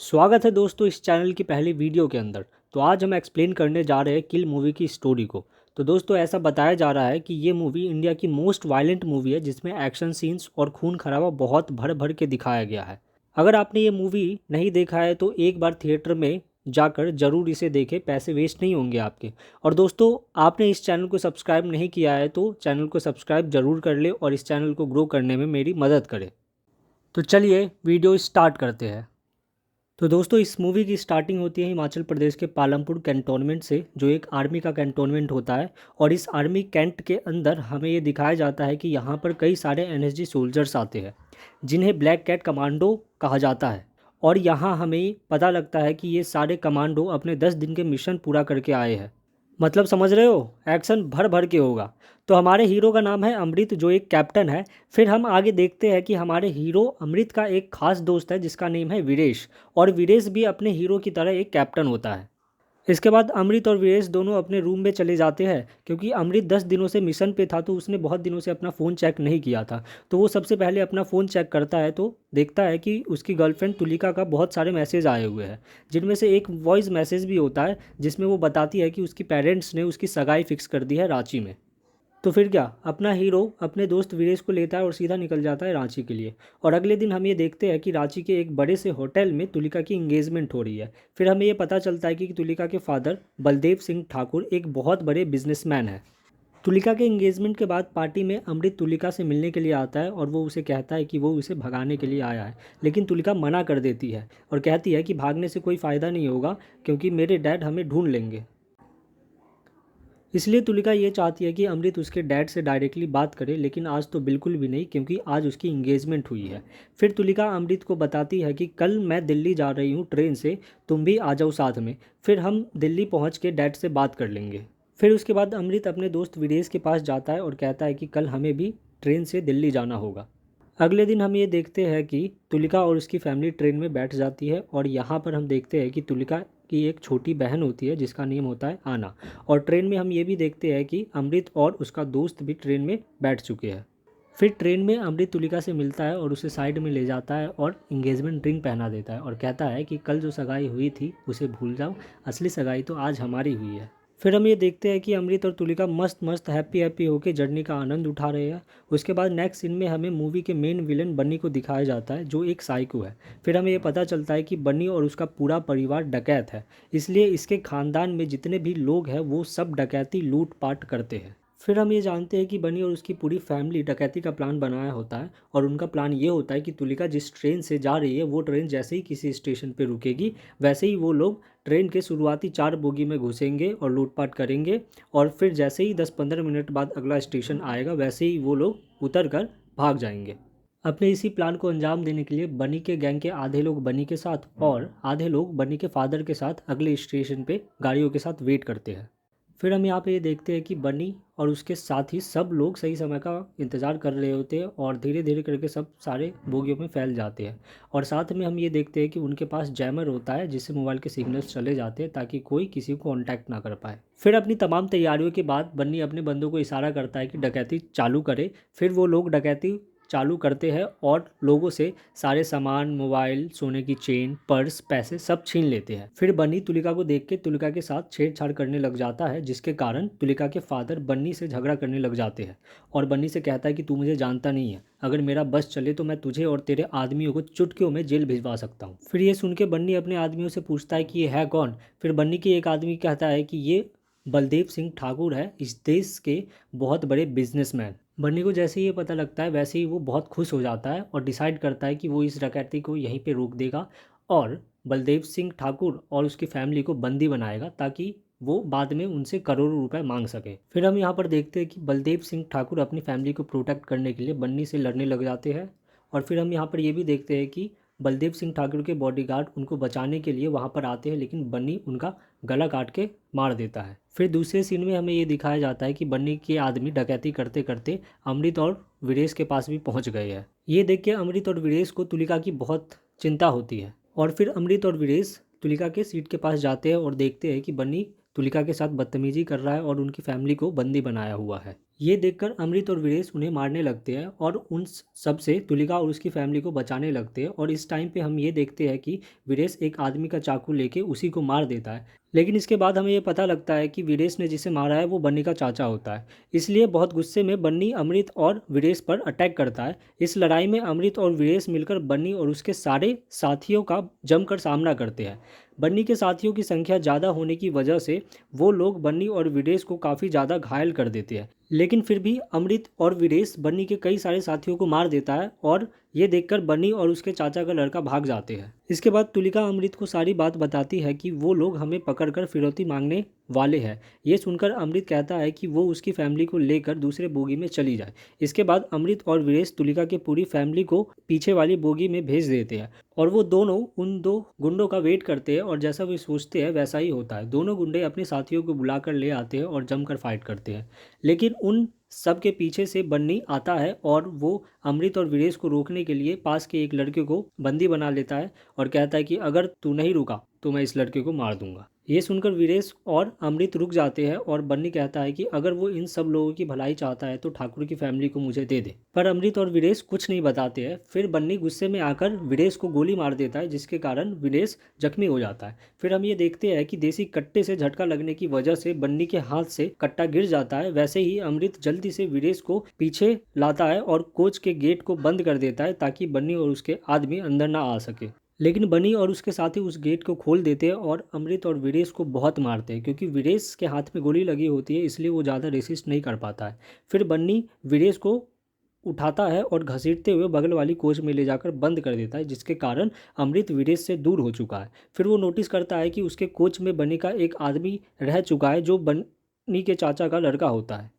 स्वागत है दोस्तों इस चैनल की पहली वीडियो के अंदर। तो आज हम एक्सप्लेन करने जा रहे हैं किल मूवी की स्टोरी को। तो दोस्तों ऐसा बताया जा रहा है कि ये मूवी इंडिया की मोस्ट वायलेंट मूवी है जिसमें एक्शन सीन्स और खून खराबा बहुत भर भर के दिखाया गया है। अगर आपने ये मूवी नहीं देखा है तो एक बार थिएटर में जाकर ज़रूर इसे देखें, पैसे वेस्ट नहीं होंगे आपके। और दोस्तों आपने इस चैनल को सब्सक्राइब नहीं किया है तो चैनल को सब्सक्राइब ज़रूर कर ले और इस चैनल को ग्रो करने में मेरी मदद करें। तो चलिए वीडियो स्टार्ट करते हैं। तो दोस्तों इस मूवी की स्टार्टिंग होती है हिमाचल प्रदेश के पालमपुर कैंटोनमेंट से, जो एक आर्मी का कैंटोनमेंट होता है। और इस आर्मी कैंट के अंदर हमें ये दिखाया जाता है कि यहाँ पर कई सारे एनएसजी सोल्जर्स आते हैं जिन्हें ब्लैक कैट कमांडो कहा जाता है। और यहाँ हमें पता लगता है कि ये सारे कमांडो अपने 10 दिन के मिशन पूरा करके आए हैं। मतलब समझ रहे हो, एक्शन भर भर के होगा। तो हमारे हीरो का नाम है अमृत, जो एक कैप्टन है। फिर हम आगे देखते हैं कि हमारे हीरो अमृत का एक खास दोस्त है जिसका नेम है वीरेश। और वीरेश भी अपने हीरो की तरह एक कैप्टन होता है। इसके बाद अमृत और वीरेश दोनों अपने रूम में चले जाते हैं क्योंकि अमृत 10 दिनों से मिशन पे था तो उसने बहुत दिनों से अपना फ़ोन चेक नहीं किया था। तो वो सबसे पहले अपना फ़ोन चेक करता है तो देखता है कि उसकी गर्लफ्रेंड तुलिका का बहुत सारे मैसेज आए हुए हैं, जिनमें से एक वॉइस मैसेज भी होता है जिसमें वो बताती है कि उसकी पेरेंट्स ने उसकी सगाई फिक्स कर दी है रांची में। तो फिर क्या, अपना हीरो अपने दोस्त वीरेश को लेता है और सीधा निकल जाता है रांची के लिए। और अगले दिन हम ये देखते हैं कि रांची के एक बड़े से होटल में तुलिका की इंगेजमेंट हो रही है। फिर हमें ये पता चलता है कि तुलिका के फादर बलदेव सिंह ठाकुर एक बहुत बड़े बिजनेसमैन हैं। तुलिका के इंगेजमेंट के बाद पार्टी में अमृत तुलिका से मिलने के लिए आता है और वो उसे कहता है कि वो उसे भगाने के लिए आया है। लेकिन तुलिका मना कर देती है और कहती है कि भागने से कोई फ़ायदा नहीं होगा क्योंकि मेरे डैड हमें ढूंढ लेंगे। इसलिए तुलिका ये चाहती है कि अमृत उसके डैड से डायरेक्टली बात करे, लेकिन आज तो बिल्कुल भी नहीं क्योंकि आज उसकी इंगेजमेंट हुई है। फिर तुलिका अमृत को बताती है कि कल मैं दिल्ली जा रही हूँ ट्रेन से, तुम भी आ जाओ साथ में। फिर हम दिल्ली पहुँच के डैड से बात कर लेंगे। फिर उसके बाद अमृत अपने दोस्त विदेश के पास जाता है और कहता है कि कल हमें भी ट्रेन से दिल्ली जाना होगा। अगले दिन हम ये देखते हैं कि तुलिका और उसकी फैमिली ट्रेन में बैठ जाती है और यहाँ पर हम देखते हैं कि तुलिका की एक छोटी बहन होती है जिसका नेम होता है आना। और ट्रेन में हम ये भी देखते हैं कि अमृत और उसका दोस्त भी ट्रेन में बैठ चुके हैं। फिर ट्रेन में अमृत तुलिका से मिलता है और उसे साइड में ले जाता है और इंगेजमेंट रिंग पहना देता है और कहता है कि कल जो सगाई हुई थी उसे भूल जाओ, असली सगाई तो आज हमारी हुई है। फिर हम ये देखते हैं कि अमृत और तुलिका मस्त मस्त हैप्पी हैप्पी होकर जर्नी का आनंद उठा रहे हैं। उसके बाद नेक्स्ट सीन में हमें मूवी के मेन विलन बन्नी को दिखाया जाता है जो एक साइको है। फिर हमें ये पता चलता है कि बन्नी और उसका पूरा परिवार डकैत है, इसलिए इसके खानदान में जितने भी लोग हैं वो सब डकैती लूट पाट करते हैं। फिर हम ये जानते हैं कि बनी और उसकी पूरी फैमिली डकैती का प्लान बनाया होता है और उनका प्लान ये होता है कि तुलिका जिस ट्रेन से जा रही है वो ट्रेन जैसे ही किसी स्टेशन पर रुकेगी वैसे ही वो लोग ट्रेन के शुरुआती 4 बोगी में घुसेंगे और लूटपाट करेंगे। और फिर जैसे ही 10-15 मिनट बाद अगला स्टेशन आएगा वैसे ही वो लोग उतर कर भाग जाएंगे। अपने इसी प्लान को अंजाम देने के लिए बनी के गैंग के आधे लोग बनी के साथ और आधे लोग बनी के फादर के साथ अगले स्टेशन पे गाड़ियों के साथ वेट करते हैं। फिर हम यहाँ पे ये देखते हैं कि बनी और उसके साथ ही सब लोग सही समय का इंतज़ार कर रहे होते हैं और धीरे धीरे करके सब सारे बोगियों में फैल जाते हैं। और साथ में हम ये देखते हैं कि उनके पास जैमर होता है जिससे मोबाइल के सिग्नल्स चले जाते हैं ताकि कोई किसी को कॉन्टैक्ट ना कर पाए। फिर अपनी तमाम तैयारियों के बाद बन्नी अपने बंदों को इशारा करता है कि डकैती चालू करे। फिर वो लोग डकैती चालू करते हैं और लोगों से सारे सामान, मोबाइल, सोने की चेन, पर्स, पैसे सब छीन लेते हैं। फिर बन्नी तुलिका को देख के तुलिका के साथ छेड़छाड़ करने लग जाता है जिसके कारण तुलिका के फादर बन्नी से झगड़ा करने लग जाते हैं और बन्नी से कहता है कि तू मुझे जानता नहीं है, अगर मेरा बस चले तो मैं तुझे और तेरे आदमियों को चुटकियों में जेल भिजवा सकता हूँ। फिर ये सुन के बन्नी अपने आदमियों से पूछता है कि ये है कौन। फिर बन्नी के एक आदमी कहता है कि ये बलदेव सिंह ठाकुर है, इस देश के बहुत बड़े बिजनेसमैन। बन्नी को जैसे ही ये पता लगता है वैसे ही वो बहुत खुश हो जाता है और डिसाइड करता है कि वो इस डकैती को यहीं पे रोक देगा और बलदेव सिंह ठाकुर और उसकी फैमिली को बंदी बनाएगा ताकि वो बाद में उनसे करोड़ों रुपए मांग सके। फिर हम यहाँ पर देखते हैं कि बलदेव सिंह ठाकुर अपनी फैमिली को प्रोटेक्ट करने के लिए बन्नी से लड़ने लग जाते हैं। और फिर हम यहाँ पर ये भी देखते हैं कि बलदेव सिंह ठाकुर के बॉडीगार्ड उनको बचाने के लिए वहाँ पर आते हैं लेकिन बन्नी उनका गला काट के मार देता है। फिर दूसरे सीन में हमें ये दिखाया जाता है कि बन्नी के आदमी डकैती करते करते अमृत और वीरेश के पास भी पहुंच गए हैं। ये देख के अमृत और वीरेश को तुलिका की बहुत चिंता होती है और फिर अमृत और वीरेश तुलिका के सीट के पास जाते हैं और देखते हैं कि बन्नी तुलिका के साथ बदतमीजी कर रहा है और उनकी फैमिली को बंदी बनाया हुआ है। ये देखकर अमृत और वीरेश उन्हें मारने लगते हैं और उन सब से तुलिका और उसकी फैमिली को बचाने लगते हैं। और इस टाइम पे हम ये देखते हैं कि वीरेश एक आदमी का चाकू लेके उसी को मार देता है। लेकिन इसके बाद हमें ये पता लगता है कि वीरेश ने जिसे मारा है वो बन्नी का चाचा होता है। इसलिए बहुत गुस्से में बन्नी अमृत और वीरेश पर अटैक करता है। इस लड़ाई में अमृत और वीरेश मिलकर बन्नी और उसके सारे साथियों का जमकर सामना करते हैं। बन्नी के साथियों की संख्या ज़्यादा होने की वजह से वो लोग बन्नी और वीरेश को काफ़ी ज़्यादा घायल कर देते हैं। लेकिन फिर भी अमृत और वीरेश बन्नी के कई सारे साथियों को मार देता है और ये देखकर बन्नी और उसके चाचा का लड़का भाग जाते हैं। इसके बाद तुलिका अमृत को सारी बात बताती है कि वो लोग हमें पकड़कर फिरौती मांगने वाले हैं। ये सुनकर अमृत कहता है कि वो उसकी फैमिली को लेकर दूसरे बोगी में चली जाए। इसके बाद अमृत और वीरेश तुलिका की पूरी फैमिली को पीछे वाली बोगी में भेज देते हैं और वो दोनों उन दो गुंडों का वेट करते हैं और जैसा वे सोचते हैं वैसा ही होता है। दोनों गुंडे अपने साथियों को बुलाकर ले आते हैं और जमकर फाइट करते हैं। लेकिन उन सब के पीछे से बन्नी आता है और वो अमृत और वीरेश को रोकने के लिए पास के एक लड़के को बंदी बना लेता है और कहता है कि अगर तू नहीं रुका तो मैं इस लड़के को मार दूंगा। ये सुनकर वीरेश और अमृत रुक जाते हैं और बन्नी कहता है कि अगर वो इन सब लोगों की भलाई चाहता है तो ठाकुर की फैमिली को मुझे दे दे। पर अमृत और वीरेश कुछ नहीं बताते हैं। फिर बन्नी गुस्से में आकर वीरेश को गोली मार देता है जिसके कारण वीरेश जख्मी हो जाता है। फिर हम ये देखते हैं कि देसी कट्टे से झटका लगने की वजह से बन्नी के हाथ से कट्टा गिर जाता है। वैसे ही अमृत जल्दी से वीरेश को पीछे लाता है और कोच के गेट को बंद कर देता है ताकि बन्नी और उसके आदमी अंदर ना आ सके। लेकिन बनी और उसके साथी उस गेट को खोल देते हैं और अमृत और वीरेश को बहुत मारते हैं। क्योंकि वीरेश के हाथ में गोली लगी होती है इसलिए वो ज़्यादा रेसिस्ट नहीं कर पाता है। फिर बन्नी वीरेश को उठाता है और घसीटते हुए बगल वाली कोच में ले जाकर बंद कर देता है जिसके कारण अमृत वीरेश से दूर हो चुका है। फिर वो नोटिस करता है कि उसके कोच में बन्नी का एक आदमी रह चुका है जो बन्नी के चाचा का लड़का होता है।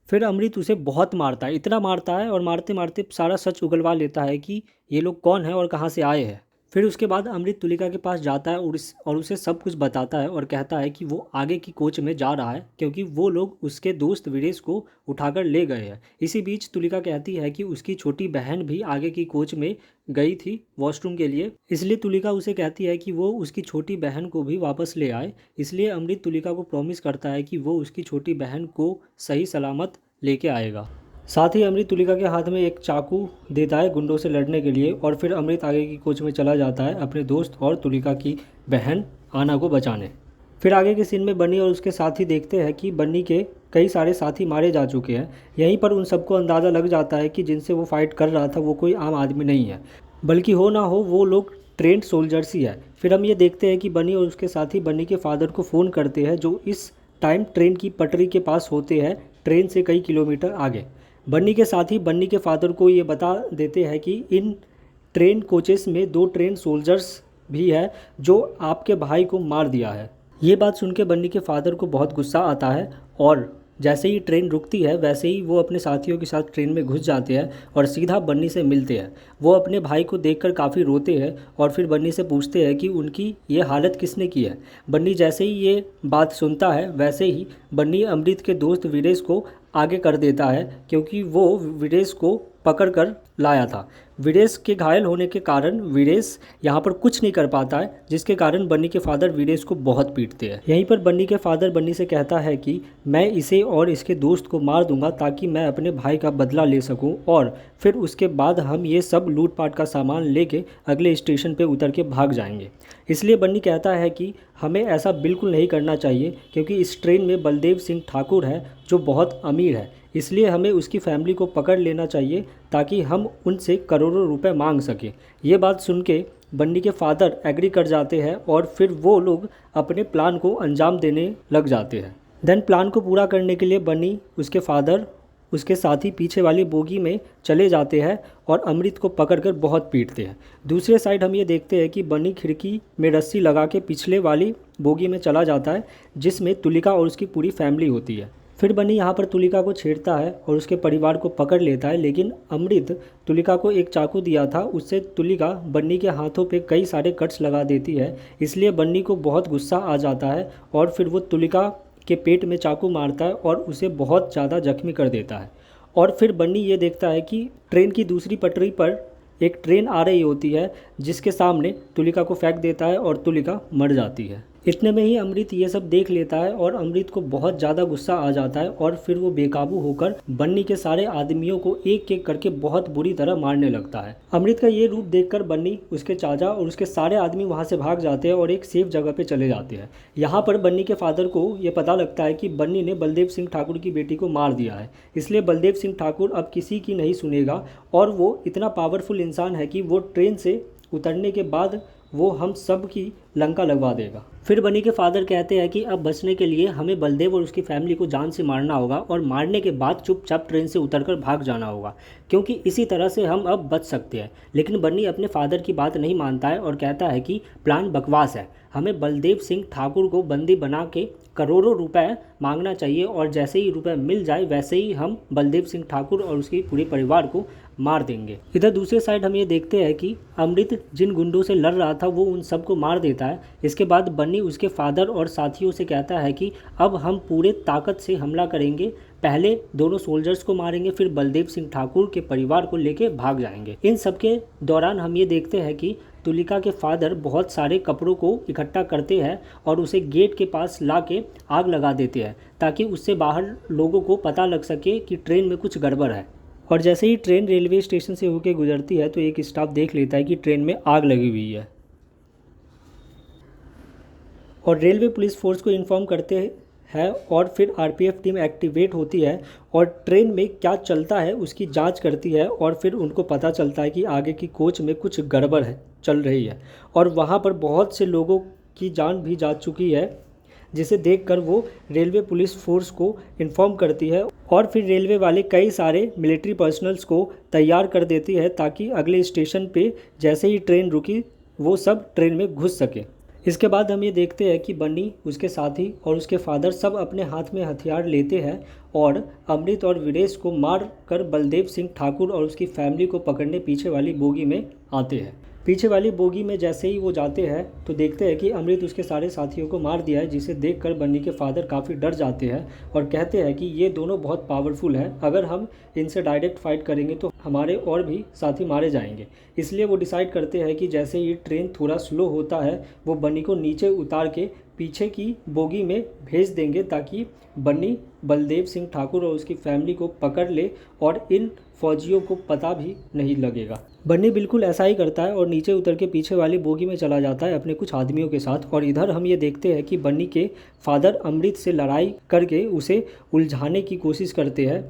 फिर अमृत उसे बहुत मारता है, इतना मारता है और मारते मारते सारा सच उगलवा लेता है कि ये लोग कौन है और कहाँ से आए हैं। फिर उसके बाद अमृत तुलिका के पास जाता है और उसे सब कुछ बताता है और कहता है कि वो आगे की कोच में जा रहा है क्योंकि वो लोग उसके दोस्त वीरेश को उठाकर ले गए हैं। इसी बीच तुलिका कहती है कि उसकी छोटी बहन भी आगे की कोच में गई थी वॉशरूम के लिए, इसलिए तुलिका उसे कहती है कि वो उसकी छोटी बहन को भी वापस ले आए। इसलिए अमृत तुलिका को प्रॉमिस करता है कि वो उसकी छोटी बहन को सही सलामत लेके आएगा। साथ ही अमृत तुलिका के हाथ में एक चाकू देता है गुंडों से लड़ने के लिए और फिर अमृत आगे की कोच में चला जाता है अपने दोस्त और तुलिका की बहन आना को बचाने। फिर आगे के सीन में बन्नी और उसके साथी देखते हैं कि बन्नी के कई सारे साथी मारे जा चुके हैं। यहीं पर उन सबको अंदाज़ा लग जाता है कि जिनसे वो फाइट कर रहा था वो कोई आम आदमी नहीं है, बल्कि हो ना हो वो लोग ट्रेंड सोल्जर्स ही है। फिर हम ये देखते हैं कि बन्नी और उसके साथी बन्नी के फादर को फ़ोन करते हैं जो इस टाइम ट्रेन की पटरी के पास होते हैं, ट्रेन से कई किलोमीटर आगे। बन्नी के साथी बन्नी के फादर को ये बता देते हैं कि इन ट्रेन कोचेस में 2 ट्रेन सोल्जर्स भी है जो आपके भाई को मार दिया है। ये बात सुन के बन्नी के फादर को बहुत गुस्सा आता है और जैसे ही ट्रेन रुकती है वैसे ही वो अपने साथियों के साथ ट्रेन में घुस जाते हैं और सीधा बन्नी से मिलते हैं। वो अपने भाई को देखकर काफ़ी रोते हैं और फिर बन्नी से पूछते हैं कि उनकी ये हालत किसने की है। बन्नी जैसे ही ये बात सुनता है वैसे ही बन्नी अमृत के दोस्त वीरेश को आगे कर देता है क्योंकि वो वीरेश को पकड़ कर लाया था। वीरेश के घायल होने के कारण वीरेश यहाँ पर कुछ नहीं कर पाता है जिसके कारण बन्नी के फादर वीरेश को बहुत पीटते हैं। यहीं पर बन्नी के फादर बन्नी से कहता है कि मैं इसे और इसके दोस्त को मार दूंगा ताकि मैं अपने भाई का बदला ले सकूं और फिर उसके बाद हम ये सब लूटपाट का सामान लेके अगले स्टेशन पे उतर के भाग जाएंगे। इसलिए बन्नी कहता है कि हमें ऐसा बिल्कुल नहीं करना चाहिए क्योंकि इस ट्रेन में बलदेव सिंह ठाकुर है जो बहुत अमीर है, इसलिए हमें उसकी फैमिली को पकड़ लेना चाहिए ताकि हम उनसे करोड़ों रुपए मांग सकें। ये बात सुन के बन्नी के फादर एग्री कर जाते हैं और फिर वो लोग अपने प्लान को अंजाम देने लग जाते हैं। देन प्लान को पूरा करने के लिए बन्नी, उसके फादर, उसके साथी पीछे वाली बोगी में चले जाते हैं और अमृत को पकड़कर बहुत पीटते हैं। दूसरे साइड हम ये देखते हैं कि बन्नी खिड़की में रस्सी लगा के पिछले वाली बोगी में चला जाता है जिसमें तुलिका और उसकी पूरी फैमिली होती है। फिर बन्नी यहाँ पर तुलिका को छेड़ता है और उसके परिवार को पकड़ लेता है, लेकिन अमृत तुलिका को एक चाकू दिया था उससे तुलिका बन्नी के हाथों पे कई सारे कट्स लगा देती है। इसलिए बन्नी को बहुत गुस्सा आ जाता है और फिर वो तुलिका के पेट में चाकू मारता है और उसे बहुत ज़्यादा जख्मी कर देता है। और फिर बन्नी ये देखता है कि ट्रेन की दूसरी पटरी पर एक ट्रेन आ रही होती है जिसके सामने तुलिका को फेंक देता है और तुलिका मर जाती है। इतने में ही अमृत ये सब देख लेता है और अमृत को बहुत ज़्यादा गुस्सा आ जाता है और फिर वो बेकाबू होकर बन्नी के सारे आदमियों को एक एक करके बहुत बुरी तरह मारने लगता है। अमृत का ये रूप देखकर बन्नी, उसके चाचा और उसके सारे आदमी वहाँ से भाग जाते हैं और एक सेफ जगह पे चले जाते हैं। यहाँ पर बन्नी के फादर को ये पता लगता है कि बन्नी ने बलदेव सिंह ठाकुर की बेटी को मार दिया है, इसलिए बलदेव सिंह ठाकुर अब किसी की नहीं सुनेगा और वो इतना पावरफुल इंसान है कि वो ट्रेन से उतरने के बाद वो हम सब की लंका लगवा देगा। फिर बनी के फादर कहते हैं कि अब बचने के लिए हमें बलदेव और उसकी फैमिली को जान से मारना होगा और मारने के बाद चुपचाप ट्रेन से उतरकर भाग जाना होगा, क्योंकि इसी तरह से हम अब बच सकते हैं। लेकिन बन्नी अपने फादर की बात नहीं मानता है और कहता है कि प्लान बकवास है, हमें बलदेव सिंह ठाकुर को बंदी बना के करोड़ों रुपए मांगना चाहिए और जैसे ही रुपए मिल जाए वैसे ही हम बलदेव सिंह ठाकुर और उसके पूरे परिवार को मार देंगे। इधर दूसरे साइड हम ये देखते हैं कि अमृत जिन गुंडों से लड़ रहा था वो उन सबको मार देता है। इसके बाद बन्नी उसके फादर और साथियों से कहता है कि अब हम पूरे ताकत से हमला करेंगे, पहले दोनों सोल्जर्स को मारेंगे, फिर बलदेव सिंह ठाकुर के परिवार को लेके भाग जाएंगे। इन सब के दौरान हम ये देखते हैं कि तुलिका के फादर बहुत सारे कपड़ों को इकट्ठा करते हैं और उसे गेट के पास ला के आग लगा देते हैं ताकि उससे बाहर लोगों को पता लग सके कि ट्रेन में कुछ गड़बड़ है। और जैसे ही ट्रेन रेलवे स्टेशन से होकर गुजरती है तो एक स्टाफ देख लेता है कि ट्रेन में आग लगी हुई है और रेलवे पुलिस फोर्स को इन्फॉर्म करते हैं और फिर आरपीएफ टीम एक्टिवेट होती है और ट्रेन में क्या चलता है उसकी जांच करती है और फिर उनको पता चलता है कि आगे की कोच में कुछ गड़बड़ है चल रही है और वहाँ पर बहुत से लोगों की जान भी जा चुकी है, जिसे देखकर वो रेलवे पुलिस फोर्स को इन्फॉर्म करती है और फिर रेलवे वाले कई सारे मिलिट्री पर्सनल्स को तैयार कर देती है ताकि अगले स्टेशन पे जैसे ही ट्रेन रुकी वो सब ट्रेन में घुस सके। इसके बाद हम ये देखते हैं कि बन्नी, उसके साथी और उसके फादर सब अपने हाथ में हथियार लेते हैं और अमृत और वीरेश को मार कर बलदेव सिंह ठाकुर और उसकी फैमिली को पकड़ने पीछे वाली बोगी में आते हैं। पीछे वाली बोगी में जैसे ही वो जाते हैं तो देखते हैं कि अमृत उसके सारे साथियों को मार दिया है, जिसे देखकर बन्नी के फादर काफ़ी डर जाते हैं और कहते हैं कि ये दोनों बहुत पावरफुल हैं, अगर हम इनसे डायरेक्ट फाइट करेंगे तो हमारे और भी साथी मारे जाएंगे। इसलिए वो डिसाइड करते हैं कि जैसे ही ट्रेन थोड़ा स्लो होता है वो बन्नी को नीचे उतार के पीछे की बोगी में भेज देंगे ताकि बन्नी बलदेव सिंह ठाकुर और उसकी फैमिली को पकड़ ले और इन फौजियों को पता भी नहीं लगेगा। बन्नी बिल्कुल ऐसा ही करता है और नीचे उतर के पीछे वाली बोगी में चला जाता है अपने कुछ आदमियों के साथ। और इधर हम ये देखते हैं कि बन्नी के फादर अमृत से लड़ाई करके उसे उलझाने की कोशिश करते हैं।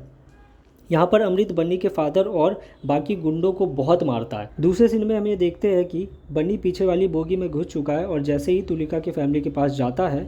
यहाँ पर अमृत बन्नी के फादर और बाकी गुंडों को बहुत मारता है। दूसरे सीन में हम ये देखते हैं कि बन्नी पीछे वाली बोगी में घुस चुका है और जैसे ही तुलिका के फैमिली के पास जाता है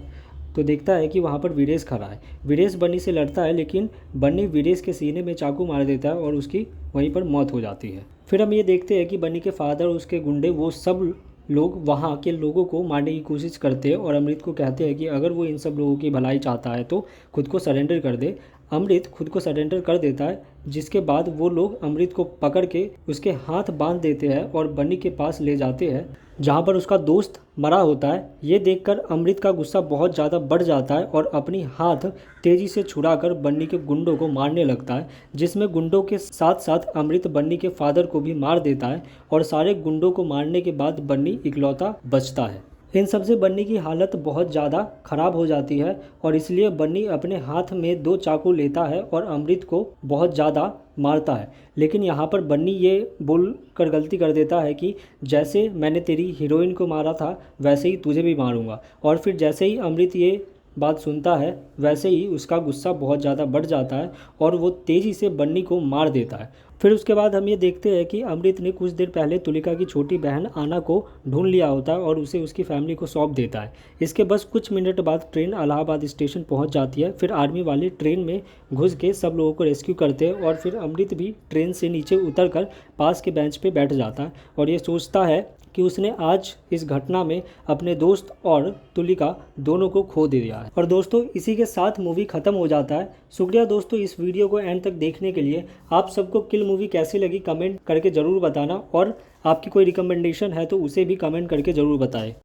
तो देखता है कि वहाँ पर वीरेश खड़ा है। वीरेश बन्नी से लड़ता है लेकिन बन्नी वीरेश के सीने में चाकू मार देता है और उसकी वहीं पर मौत हो जाती है। फिर हम ये देखते हैं कि बन्नी के फादर और उसके गुंडे वो सब लोग वहाँ के लोगों को मारने की कोशिश करते हैं और अमृत को कहते हैं कि अगर वो इन सब लोगों की भलाई चाहता है तो खुद को सरेंडर कर दे। अमृत खुद को सरेंडर कर देता है, जिसके बाद वो लोग अमृत को पकड़ के उसके हाथ बांध देते हैं और बन्नी के पास ले जाते हैं जहाँ पर उसका दोस्त मरा होता है। ये देखकर अमृत का गुस्सा बहुत ज़्यादा बढ़ जाता है और अपनी हाथ तेज़ी से छुड़ाकर बन्नी के गुंडों को मारने लगता है, जिसमें गुंडों के साथ साथ अमृत बन्नी के फादर को भी मार देता है और सारे गुंडों को मारने के बाद बन्नी इकलौता बचता है। इन सब से बन्नी की हालत बहुत ज़्यादा ख़राब हो जाती है और इसलिए बन्नी अपने हाथ में 2 चाकू लेता है और अमृत को बहुत ज़्यादा मारता है। लेकिन यहाँ पर बन्नी ये बोल कर गलती कर देता है कि जैसे मैंने तेरी हीरोइन को मारा था वैसे ही तुझे भी मारूंगा। और फिर जैसे ही अमृत ये बात सुनता है वैसे ही उसका गुस्सा बहुत ज़्यादा बढ़ जाता है और वो तेज़ी से बन्नी को मार देता है। फिर उसके बाद हम ये देखते हैं कि अमृत ने कुछ देर पहले तुलिका की छोटी बहन आना को ढूंढ लिया होता है और उसे उसकी फैमिली को सौंप देता है। इसके बस कुछ मिनट बाद ट्रेन इलाहाबाद स्टेशन पहुंच जाती है। फिर आर्मी वाले ट्रेन में घुस के सब लोगों को रेस्क्यू करते हैं और फिर अमृत भी ट्रेन से नीचे उतरकर पास के बेंच पे बैठ जाता है और ये सोचता है कि उसने आज इस घटना में अपने दोस्त और तुलिका दोनों को खो दिया है। और दोस्तों इसी के साथ मूवी ख़त्म हो जाता है। शुक्रिया दोस्तों इस वीडियो को एंड तक देखने के लिए। आप सबको किल मूवी कैसी लगी कमेंट करके ज़रूर बताना और आपकी कोई रिकमेंडेशन है तो उसे भी कमेंट करके ज़रूर बताएं।